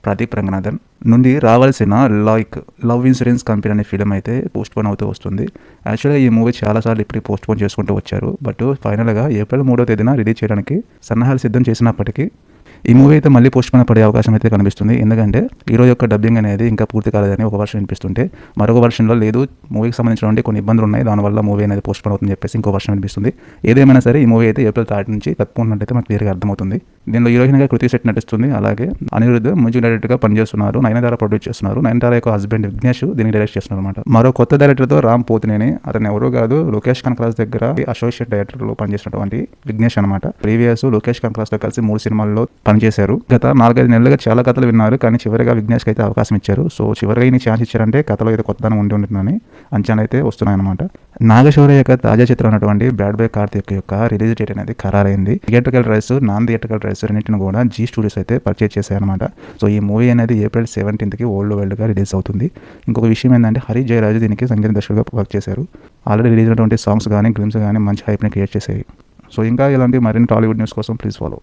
ప్రదీప్ రంగనాథన్ నుండి రావాల్సిన love insurance company అనే ఫిలిం అయితే పోస్ట్ పోన్ అవుతూ వస్తుంది. యాక్చువల్గా ఈ మూవీ చాలాసార్లు ఇప్పుడు పోస్ట్ పోన్ చేసుకుంటూ వచ్చారు. బట్ ఫైనల్గా ఏప్రిల్ 3వ తేదీన రిలీజ్ చేయడానికి సన్నాహాలు సిద్ధం చేసినప్పటికీ ఈ మూవీ అయితే మళ్ళీ పోస్ట్ పోన్ పడే అవకాశం అయితే కనిపిస్తుంది. ఎందుకంటే హీరో యొక్క డబ్బింగ్ అనేది ఇంకా పూర్తి కాలేదని ఒక వర్షన్ వినిపిస్తుంటే, మరొక వర్షన్లో లేదు, మూవీకి సంబంధించినటువంటి కొన్ని ఇబ్బందులు ఉన్నాయి, దానివల్ల మూవీ అనేది పోస్ట్ పోన్ అవుతుందని చెప్పేసి ఇంకో వర్షన్ వినిపిస్తుంది. ఏదేమైనా సరే ఈ మూవీ అయితే ఏప్రిల్ 3 నుంచి తప్పకున్నట్టయితే మనకు క్లియర్గా అర్థమవుతుంది. దీనిలో హీరోయిన్గా కృతి శెట్టి నటిస్తుంది. అలాగే అనిరుద్ధ్ మ్యూజిక్ డైరెక్టర్గా పనిచేస్తున్నారు. నయనతార ప్రొడ్యూస్ చేస్తున్నారు. నయనతార యొక్క హస్బెండ్ విఘ్నేష్ దీన్ని డైరెక్ట్ చేస్తున్నారు అనమాట. మరో కొత్త డైరెక్టర్తో రామ్ పోతినేని, అతను ఎవరో కాదు, లోకేష్ కనకరాజ్ దగ్గర అసోసియేట్ డైరెక్టర్లో పనిచేసినటువంటి విఘ్నేష్ అనమాట. ప్రీవియస్ లోకేష్ కనకరాజ్తో కలిసి 3 సినిమాల్లో పనిచేశారు. గత 4-5 నెలలుగా చాలా కథలు విన్నారు, కానీ చివరిగా విఘ్నేష్కి అయితే అవకాశం ఇచ్చారు. సో చివరిగా ఈయన ఛాన్స్ ఇచ్చారంటే కథలో అయితే కొత్తదనం ఉంటుందని అంచనా అయితే వస్తున్నాయన్నమాట. నాగశౌర్య యొక్క తాజా చిత్రం అయినటువంటి బ్యాడ్ బాయ్ కార్తీక్ యొక్క రిలీజ్ డేట్ అనేది ఖరారైంది. Theatrical rights, non theatrical rights రెండింటిని కూడా జీ స్టూడియోస్ అయితే పర్చేజ్ చేశాయన్నమాట. సో ఈ మూవీ అనేది ఏప్రిల్ 17కి వరల్డ్గా రిలీజ్ అవుతుంది. ఇంకొక విషయం ఏంటంటే హరి జయరాజు దీనికి సంగీత దర్శకుడిగా వర్క్ చేశారు. ఆల్రెడీ రిలీజ్ అయినటువంటి సాంగ్స్ కానీ గ్లిమ్స్ కానీ మంచి హైప్ని క్రియేట్ చేశాయి. సో ఇంకా ఇలాంటి మరిన్ని టాలీవుడ్ న్యూస్ కోసం ప్లీజ్ ఫాలో.